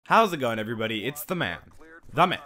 How's it going, everybody? It's the man, the myth,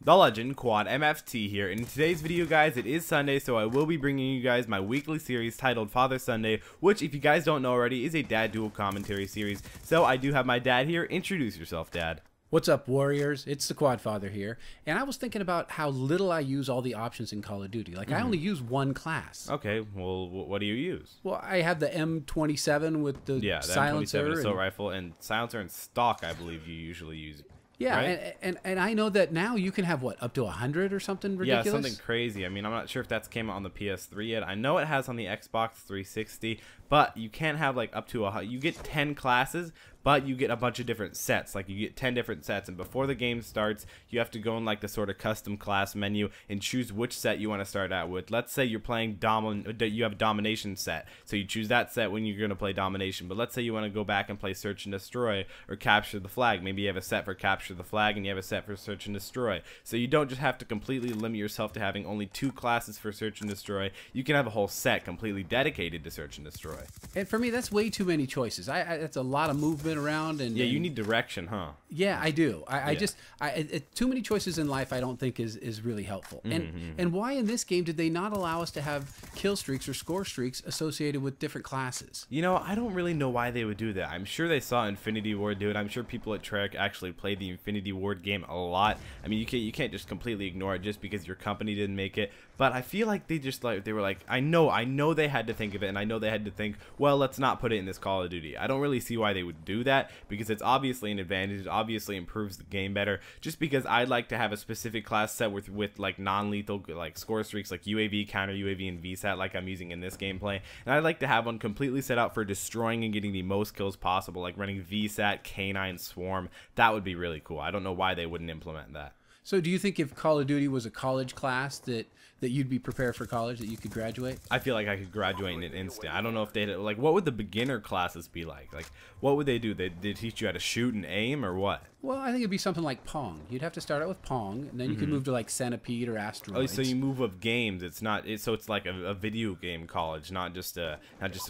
the legend, Quad MFT here. In today's video, guys, it is Sunday, so I will be bringing you guys my weekly series titled Father Sunday, which, if you guys don't know already, is a dad dual commentary series. So I do have my dad here. Introduce yourself, Dad. What's up, Warriors? It's the Quad Father here, and I was thinking about how little I use all the options in Call of Duty. Like, I only use one class. Okay, well, what do you use? Well, I have the M27 with the silencer. M27 assault rifle, and silencer and stock, I believe you usually use. Yeah, right? and I know that now you can have, what, up to 100 or something ridiculous? Yeah, something crazy. I mean, I'm not sure if that's came out on the PS3 yet. I know it has on the Xbox 360, but you can't have, like, up to you get 10 classes, but you get a bunch of different sets. Like, you get 10 different sets, and before the game starts, you have to go in, like, the sort of custom class menu and choose which set you want to start out with. Let's say you're playing you have a domination set, so you choose that set when you're going to play domination. But let's say you want to go back and play search and destroy or capture the flag. Maybe you have a set for capture the flag and you have a set for search and destroy. So you don't just have to completely limit yourself to having only 2 classes for search and destroy. You can have a whole set completely dedicated to search and destroy. And for me, that's way too many choices. That's a lot of movement around. And yeah, you need direction, huh? Yeah, I do. Too many choices in life I don't think is really helpful. And why in this game did they not allow us to have kill streaks or score streaks associated with different classes? You know, I don't really know why they would do that. I'm sure they saw Infinity Ward do it. I'm sure people at Trek actually play the Infinity Ward game a lot. I mean, you can't just completely ignore it just because your company didn't make it. But I feel like they were like, I know they had to think of it, and I know they had to think, well, let's not put it in this Call of Duty. I don't really see why they would do that, because it's obviously an advantage. It obviously improves the game better. Just because I'd like to have a specific class set with like non-lethal like score streaks, like UAV, counter UAV, and VSAT, like I'm using in this gameplay. And I'd like to have one completely set out for destroying and getting the most kills possible, like running VSAT, K9, Swarm. That would be really cool. I don't know why they wouldn't implement that. So do you think if Call of Duty was a college class that you'd be prepared for college, that you could graduate? I feel like I could graduate in an instant. I don't know if they'd, like, what would the beginner classes be like? Like, what would they do? They teach you how to shoot and aim, or what? Well, I think it'd be something like Pong. You'd have to start out with Pong, and then you could move to, like, Centipede or Asteroids. Oh, so you move of games. It's not. So it's like a video game college, not just a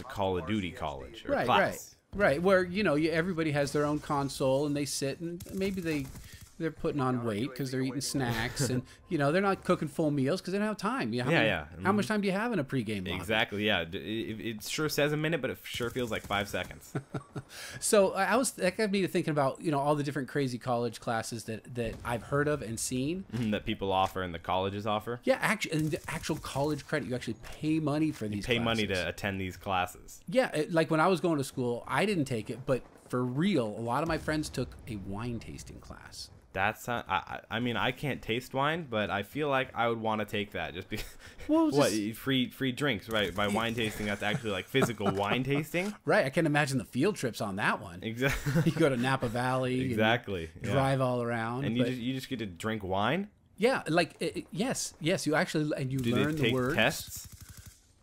Call of Duty college or class. Right. Where, you know, everybody has their own console, and they sit, and maybe they're putting on weight because they're eating snacks, and you know, they're not cooking full meals because they don't have time. How much time do you have in a pregame lobby? Exactly. Yeah, it sure says a minute, but it sure feels like 5 seconds. So that got me to thinking about, you know, all the different crazy college classes that I've heard of and seen that people offer and the colleges offer. Yeah, actual college credit. You actually pay money for these. You pay money to attend these classes. Yeah, like when I was going to school, I didn't take it, but for real, a lot of my friends took a wine tasting class. That's not, I mean, I can't taste wine, but I feel like I would want to take that just because. Well, what, free drinks, right? By wine tasting, that's actually like physical wine tasting. Right. I can imagine the field trips on that one. Exactly. You go to Napa Valley. Exactly. Drive all around. And you just get to drink wine. Yeah, like yes. You actually learn the words. Tests.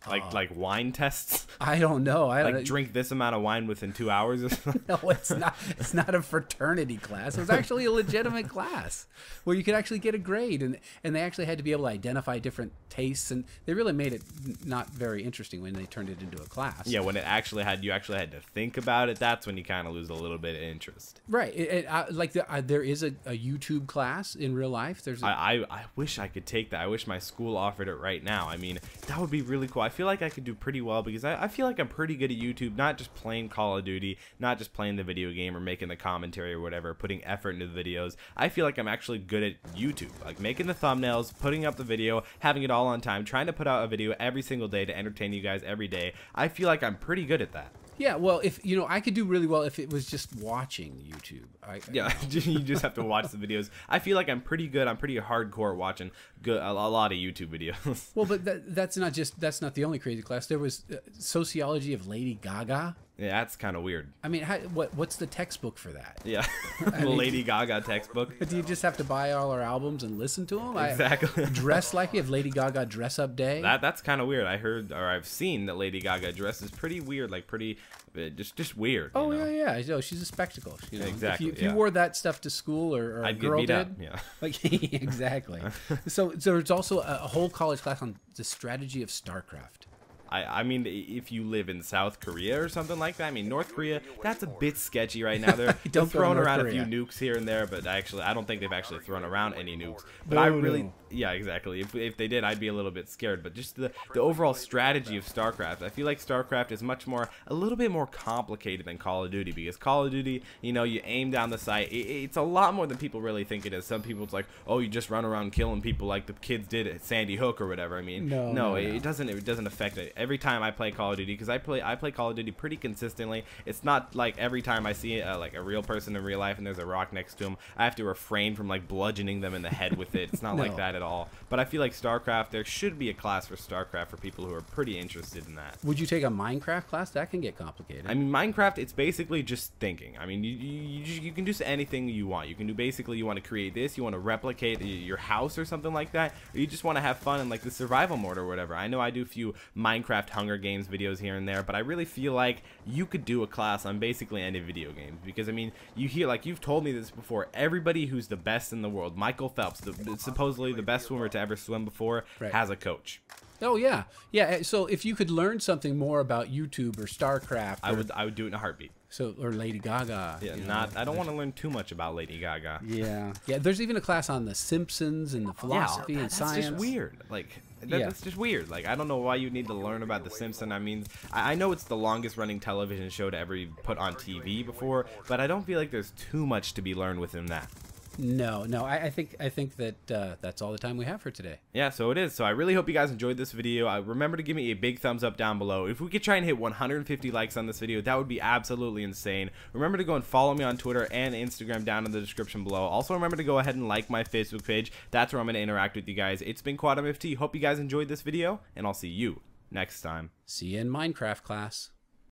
Like wine tests? I don't know. Drink this amount of wine within 2 hours or something? No, it's not. It's not a fraternity class. It was actually a legitimate class where you could actually get a grade, and they actually had to be able to identify different tastes, and they really made it not very interesting when they turned it into a class. Yeah, when you actually had to think about it, that's when you kind of lose a little bit of interest. Right. There is a YouTube class in real life. I wish I could take that. I wish my school offered it right now. I mean, that would be really cool. I feel like I could do pretty well because I feel like I'm pretty good at YouTube, not just playing Call of Duty, not just playing the video game or making the commentary or whatever, putting effort into the videos. I feel like I'm actually good at YouTube, like making the thumbnails, putting up the video, having it all on time, trying to put out a video every single day to entertain you guys every day. I feel like I'm pretty good at that. Yeah, well, I could do really well if it was just watching YouTube. You just have to watch the videos. I feel like I'm pretty good. I'm pretty hardcore watching a lot of YouTube videos. Well, but that's not the only crazy class. There was sociology of Lady Gaga. Yeah, that's kind of weird. I mean, what's the textbook for that? Yeah, the Lady Gaga textbook. Do you just have to buy all her albums and listen to them? Exactly. Dress like you have Lady Gaga dress up day. That's kind of weird. I heard or I've seen that Lady Gaga dresses pretty weird, like pretty just weird. Oh yeah. You know, she's a spectacle. You know? Exactly. If you wore that stuff to school or a girl did, yeah. Like exactly. So there's also a whole college class on the strategy of StarCraft. I mean, if you live in South Korea or something like that, I mean, North Korea, that's a bit sketchy right now. They're throwing around a few nukes here and there, but actually, I don't think they've actually thrown around any nukes. But I really, yeah, exactly. If they did, I'd be a little bit scared. But just the overall strategy of StarCraft, I feel like StarCraft is a little bit more complicated than Call of Duty, because Call of Duty, you know, you aim down the sight. It's a lot more than people really think it is. Some people, it's like, oh, you just run around killing people like the kids did at Sandy Hook or whatever. I mean, no, it doesn't affect it. Every time I play Call of Duty, because I play Call of Duty pretty consistently. It's not like every time I see like a real person in real life and there's a rock next to him, I have to refrain from like bludgeoning them in the head with it. It's not like that at all. But I feel like StarCraft, there should be a class for StarCraft for people who are pretty interested in that. Would you take a Minecraft class? That can get complicated. I mean, Minecraft, it's basically just thinking. I mean, you can do anything you want. You can do basically, you want to create this, you want to replicate your house or something like that, or you just want to have fun in like the survival mode or whatever. I know I do a few Minecraft Hunger Games videos here and there, but I really feel like you could do a class on basically any video games, because I mean, you hear, like you've told me this before, everybody who's the best in the world, Michael Phelps, supposedly the best swimmer to ever swim before, has a coach. Oh yeah, yeah. So if you could learn something more about YouTube or StarCraft, I would do it in a heartbeat. So, or Lady Gaga. Yeah, I don't want to learn too much about Lady Gaga. Yeah, yeah. There's even a class on The Simpsons and the philosophy and science. That's just weird. Like, that's just weird. Like, I don't know why you need to learn about The Simpsons. I mean, I know it's the longest running television show to ever be put on TV before, but I don't feel like there's too much to be learned within that. No, I think that that's all the time we have for today. Yeah, so it is. So I really hope you guys enjoyed this video. Remember to give me a big thumbs up down below. If we could try and hit 150 likes on this video, that would be absolutely insane. Remember to go and follow me on Twitter and Instagram down in the description below. Also remember to go ahead and like my Facebook page. That's where I'm going to interact with you guys. It's been QuadMFT. Hope you guys enjoyed this video, and I'll see you next time. See you in Minecraft class.